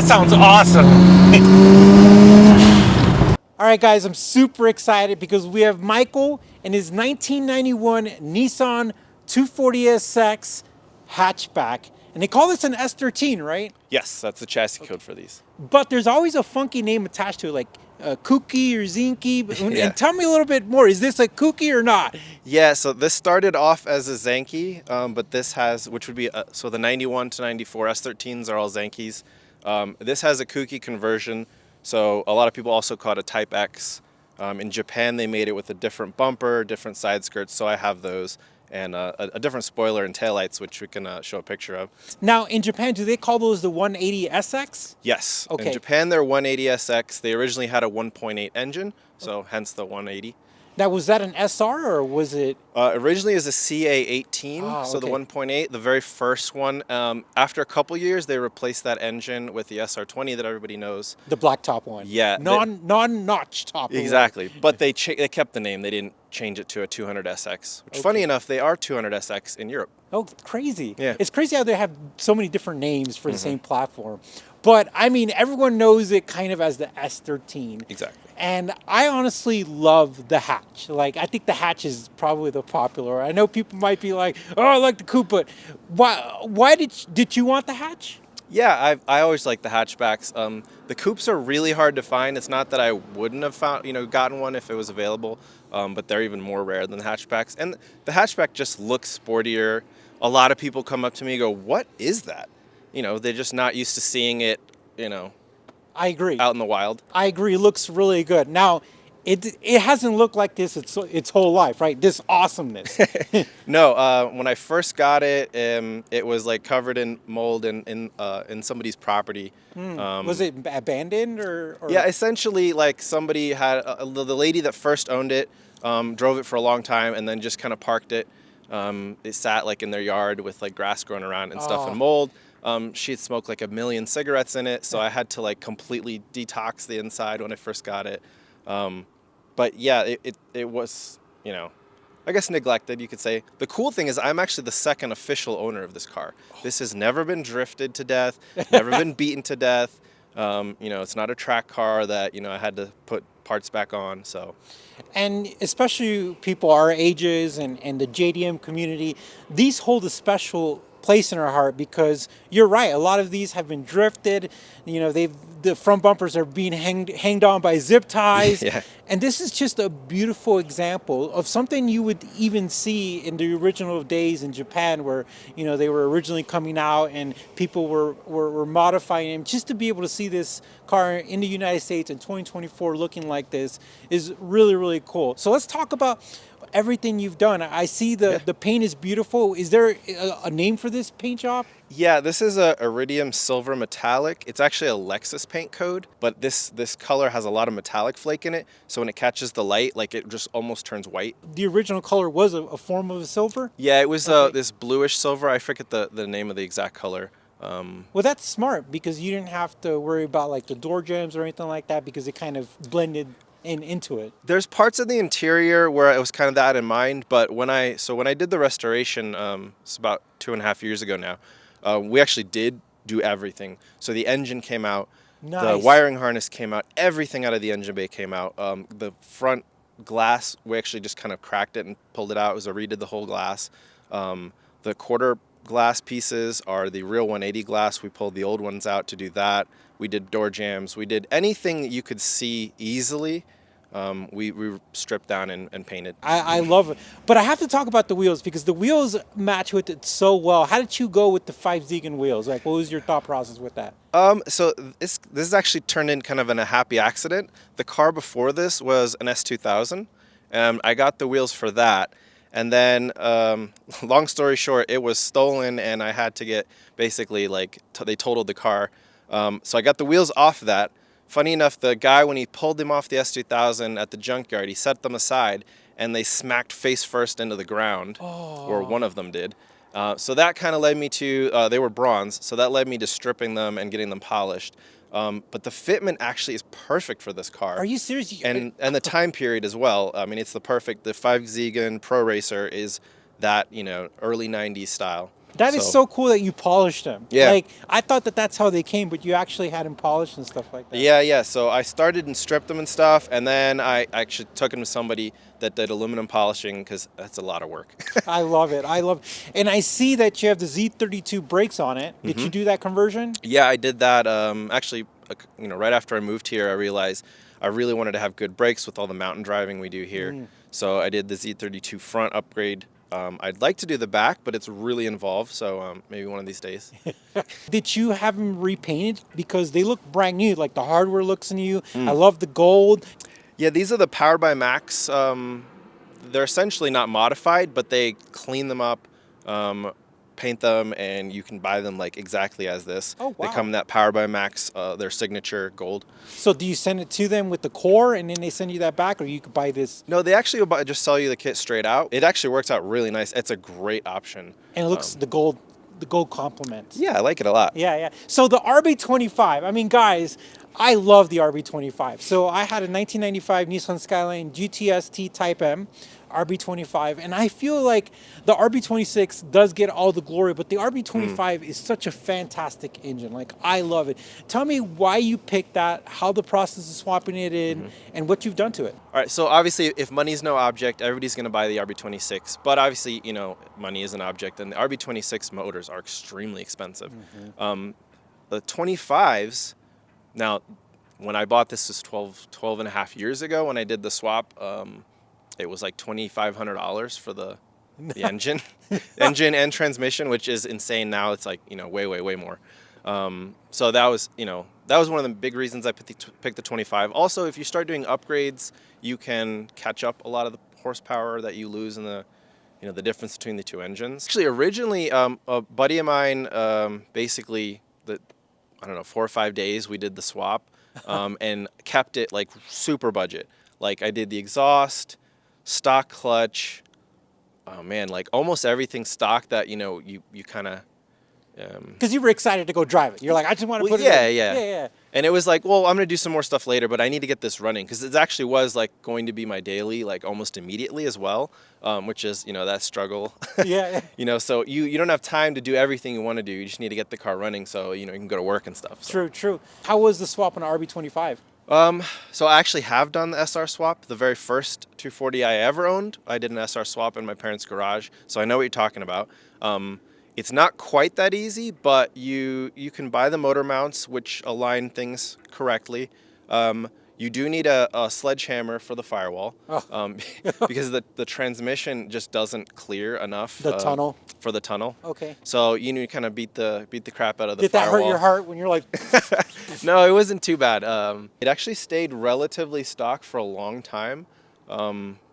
That sounds awesome. All right, guys, I'm super excited because we have Michael and his 1991 Nissan 240SX hatchback. And they call this an S13, right? Yes, that's the chassis code for these. But there's always a funky name attached to it, like Kooky or Zinky. Yeah. And tell me a little bit more. Is this a Kooky or not? Yeah, so this started off as a Zenki, but this has, which would be, so the 91 to 94 S13s are all Zenkis. This has a Kooky conversion, so a lot of people also call it a Type X. In Japan, they made it with a different bumper, different side skirts, so I have those, and a different spoiler and taillights, which we can show a picture of. Now, in Japan, do they call those the 180SX? Yes. Okay. In Japan, they're 180SX. They originally had a 1.8 engine, so hence the 180. Now, was that an SR or was it? Originally is a CA18, so the 1.8, the very first one. After a couple years, they replaced that engine with the SR20 that everybody knows. The black top one. Yeah. Non-notch top. Exactly. But they kept the name. They didn't change it to a 200SX, which funny enough, they are 200SX in Europe. Oh, crazy. Yeah. It's crazy how they have so many different names for the same platform. But, I mean, everyone knows it kind of as the S13. Exactly. And I honestly love the hatch. Like, I think the hatch is probably the popular. I know people might be like, oh, I like the coupe, but why did you want the hatch? Yeah, I always like the hatchbacks. The coupes are really hard to find. It's not that I wouldn't have gotten one if it was available, but they're even more rare than the hatchbacks. And the hatchback just looks sportier. A lot of people come up to me and go, what is that? They're just not used to seeing it, I agree. out in the wild. I agree. It looks really good. Now, it hasn't looked like this its whole life, right? This awesomeness. No, when I first got it, it was like covered in mold in somebody's property. Was it abandoned or? Yeah, essentially, like somebody had the lady that first owned it drove it for a long time and then just kind of parked it. It sat like in their yard with like grass growing around and stuff and mold. She had smoked like 1 million cigarettes in it, so I had to like completely detox the inside when I first got it. But yeah, it was, I guess neglected, you could say. The cool thing is I'm actually the second official owner of this car. This has never been drifted to death, never been beaten to death. It's not a track car that, I had to put parts back on, so. And especially people our ages and the JDM community, these hold a special place in our heart because you're right, a lot of these have been drifted. The front bumpers are being hanged on by zip ties. Yeah. And this is just a beautiful example of something you would even see in the original days in Japan where, they were originally coming out and people were modifying them. Just to be able to see this car in the United States in 2024 looking like this is really, really cool. So let's talk about everything you've done. I see the paint is beautiful. Is there a name for this paint job? Yeah, this is a iridium silver metallic. It's actually a Lexus paint code, but this color has a lot of metallic flake in it, so when it catches the light, like it just almost turns white. The original color was a form of a silver? Yeah, it was this bluish silver. I forget the name of the exact color. Well, that's smart because you didn't have to worry about like the door jambs or anything like that because it kind of blended into it. There's parts of the interior where it was kind of that in mind, but when I did the restoration, it's about 2.5 years ago now, we actually did do everything. So the engine came out, the wiring harness came out, everything out of the engine bay came out. The front glass, we actually just kind of cracked it and pulled it out. It was redid the whole glass. The quarter glass pieces are the real 180 glass. We pulled the old ones out to do that. We did door jambs. We did anything that you could see easily. We stripped down and painted. I love it. But I have to talk about the wheels because the wheels match with it so well. How did you go with the 5 Ziegen wheels? Like, what was your thought process with that? So this is actually turned in kind of in a happy accident. The car before this was an S2000. I got the wheels for that. And then, long story short, it was stolen and I had to get basically like, they totaled the car. So I got the wheels off that. Funny enough, the guy, when he pulled them off the S2000 at the junkyard, he set them aside and they smacked face first into the ground, or one of them did. So that kind of led me to, they were bronze, so that led me to stripping them and getting them polished. But the fitment actually is perfect for this car. Are you serious? And the time period as well. I mean, it's the 5 Ziegen ProRacer is that, early 90s style. That is so cool that you polished them. Yeah. Like, I thought that that's how they came, but you actually had them polished and stuff like that. Yeah. So I started and stripped them and stuff, and then I actually took them to somebody that did aluminum polishing because that's a lot of work. I love it. And I see that you have the Z32 brakes on it. Did you do that conversion? Yeah, I did that. Actually, right after I moved here, I realized I really wanted to have good brakes with all the mountain driving we do here. So I did the Z32 front upgrade. I'd like to do the back, but it's really involved, so maybe one of these days. Did you have them repainted? Because they look brand new, like the hardware looks new. I love the gold. Yeah, these are the Powered by Maxx. They're essentially not modified, but they clean them up, paint them, and you can buy them like exactly as this. Oh, wow. They come in that Powered by Maxx, their signature gold. So do you send it to them with the core and then they send you that back, or you could buy this? No, they actually just sell you the kit straight out. It actually works out really nice. It's a great option. And it looks the gold complements. Yeah, I like it a lot. Yeah. So the RB25, I mean, guys, I love the RB25. So I had a 1995 Nissan Skyline GTS-T Type M, RB25, and I feel like the RB26 does get all the glory, but the RB25 is such a fantastic engine. Like, I love it. Tell me why you picked that, how the process of swapping it in, and what you've done to it. All right, so obviously, if money's no object, everybody's going to buy the RB26. But obviously, money is an object, and the RB26 motors are extremely expensive. The 25s, now, when I bought this was 12 and a half years ago when I did the swap, it was like $2,500 for the engine, and transmission, which is insane now. It's like, way more. So that was one of the big reasons I picked the 25. Also, if you start doing upgrades, you can catch up a lot of the horsepower that you lose in the difference between the two engines. Actually, originally, a buddy of mine, basically, 4 or 5 days we did the swap, and kept it like super budget. Like, I did the exhaust, stock clutch, like almost everything stock that you kind of because you were excited to go drive it. You're like, I just want to put it in. Yeah. And it was like, well, I'm gonna do some more stuff later, but I need to get this running because it actually was like going to be my daily, like almost immediately as well, which is that struggle. Yeah. So you don't have time to do everything you want to do. You just need to get the car running so you can go to work and stuff. So. True. How was the swap on the RB25? So I actually have done the SR swap. The very first 240 I ever owned, I did an SR swap in my parents' garage. So I know what you're talking about. It's not quite that easy, but you can buy the motor mounts, which align things correctly. You do need a sledgehammer for the firewall, because the transmission just doesn't clear enough. The tunnel? For the tunnel. Okay. So you need to kind of beat the crap out of the Did firewall. that hurt your heart when you're like... No, it wasn't too bad. It actually stayed relatively stock for a long time.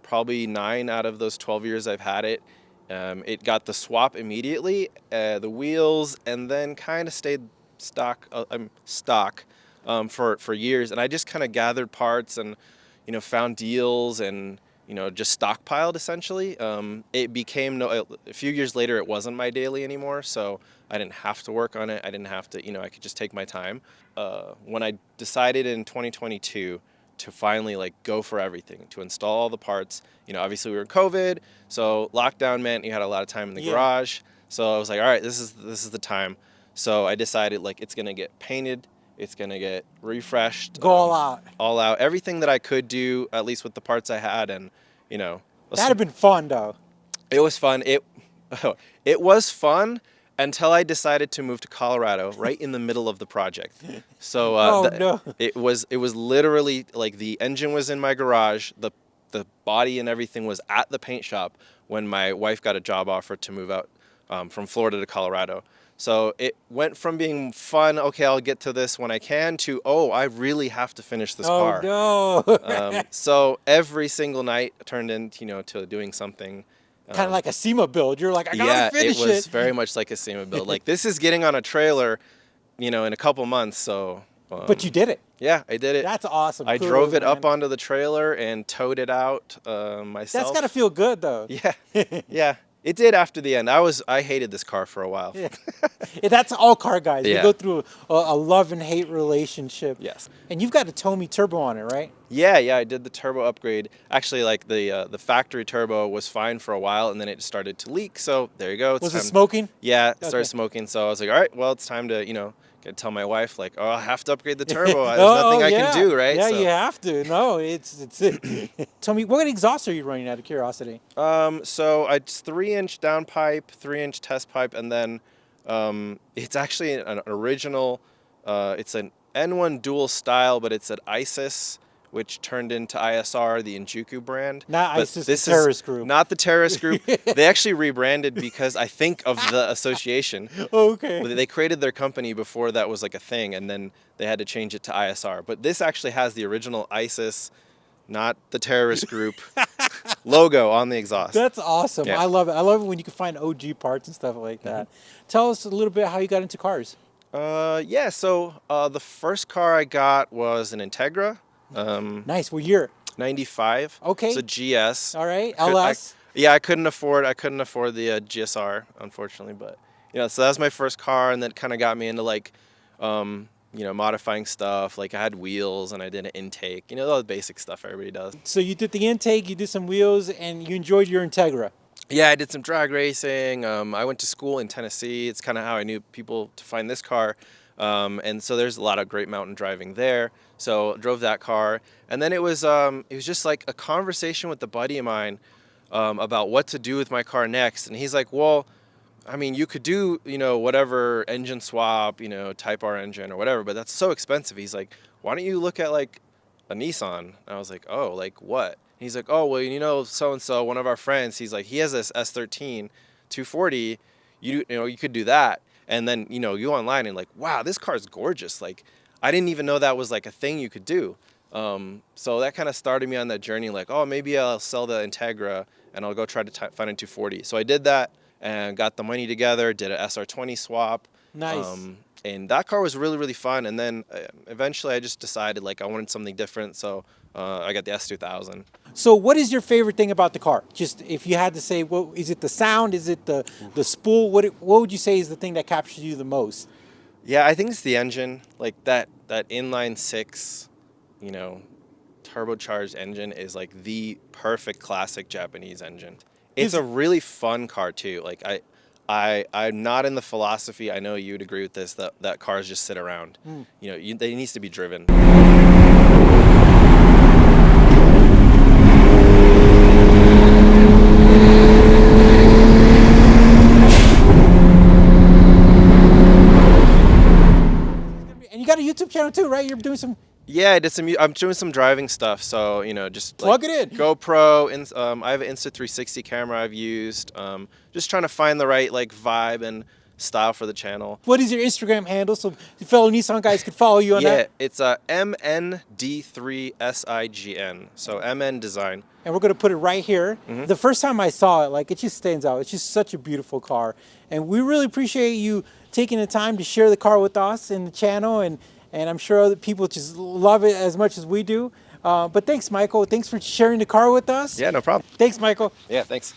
Probably 9 out of those 12 years I've had it. It got the swap immediately, the wheels, and then kind of stayed stock for years. And I just kind of gathered parts and, found deals and, just stockpiled essentially. It became a few years later, it wasn't my daily anymore. So I didn't have to work on it. I didn't have to, I could just take my time. When I decided in 2022 to finally go for everything, to install all the parts, obviously we were in COVID, so lockdown meant you had a lot of time in the garage. So I was like, all right, this is the time. So I decided it's gonna get painted, it's gonna get refreshed. Go all out. All out. Everything that I could do, at least with the parts I had, and That'd have been fun though. It was fun. It was fun until I decided to move to Colorado right in the middle of the project. So no. It was literally like the engine was in my garage, the body and everything was at the paint shop when my wife got a job offer to move out from Florida to Colorado. So it went from being fun, okay, I'll get to this when I can, to, I really have to finish this car. Oh, no. So every single night turned into, to doing something. Kind of like a SEMA build. You're like, I gotta finish it. Yeah, it was very much like a SEMA build. Like, this is getting on a trailer, in a couple months, so... but you did it. Yeah, I did it. That's awesome. I drove it up onto the trailer and towed it out myself. That's gotta feel good, though. Yeah. It did after the end. I hated this car for a while. Yeah. That's all car guys. Yeah. They go through a love and hate relationship. Yes. And you've got a Tomei turbo on it, right? Yeah, I did the turbo upgrade. Actually, like the factory turbo was fine for a while, and then it started to leak. So there you go. Was it smoking? Yeah, it started smoking. So I was like, all right, well, it's time to gotta tell my wife, like, oh, I have to upgrade the turbo. There's nothing I can do, right? Yeah, so. you have to. No, it's it. Tell me, what exhaust are you running out of curiosity? So it's 3-inch downpipe, 3-inch test pipe, and then it's actually an original. It's an N1 dual style, but it's an ISIS, which turned into ISR, the Injuku brand. Not but ISIS, this the terrorist group. Not the terrorist group. They actually rebranded because I think of the association. Oh, okay. They created their company before that was like a thing, and then they had to change it to ISR. But this actually has the original ISIS, not the terrorist group, logo on the exhaust. That's awesome. Yeah. I love it. I love it when you can find OG parts and stuff like that. Tell us a little bit how you got into cars. Yeah, so the first car I got was an Integra. Nice. What year? 95. Okay. It's a GS. All right. LS. I couldn't afford the GSR, unfortunately, but so that was my first car, and that kind of got me into like modifying stuff. Like I had wheels and I did an intake, all the basic stuff everybody does. So you did the intake, you did some wheels, and you enjoyed your Integra. Yeah, I did some drag racing. I went to school in Tennessee. It's kind of how I knew people to find this car. And so there's a lot of great mountain driving there. So drove that car. And then it was just like a conversation with a buddy of mine about what to do with my car next. And he's like, well, I mean, you could do, whatever engine swap, Type R engine or whatever, but that's so expensive. He's like, why don't you look at like a Nissan? And I was like, oh, like what? He's like, oh, well, so-and-so, one of our friends, he's like, he has this S13 240, you could do that. And then, you go online and like, wow, this car is gorgeous. Like, I didn't even know that was like a thing you could do. So that kind of started me on that journey, like, oh, maybe I'll sell the Integra and I'll go try to find a 240. So I did that and got the money together, did an SR20 swap. Nice. And that car was really, really fun. And then eventually I just decided like I wanted something different. So I got the S2000. So what is your favorite thing about the car? Just if you had to say, what is it? The sound? Is it the spool? What would you say is the thing that captures you the most? Yeah, I think it's the engine. Like that inline six, turbocharged engine is like the perfect classic Japanese engine. It's a really fun car too. Like I'm not in the philosophy, I know you'd agree with this, that cars just sit around. They needs to be driven. And you got a YouTube channel too, right? You're doing some... Yeah, I'm doing some driving stuff, so just plug it in. GoPro, I have an Insta360 camera I've used. Just trying to find the right like vibe and style for the channel. What is your Instagram handle so the fellow Nissan guys could follow you on that? Yeah, it's MND3SIGN, so MN Design. And we're going to put it right here. The first time I saw it, like, it just stands out. It's just such a beautiful car. And we really appreciate you taking the time to share the car with us in the channel. And I'm sure other people just love it as much as we do. But thanks, Michael. Thanks for sharing the car with us. Yeah, no problem. Thanks, Michael. Yeah, thanks.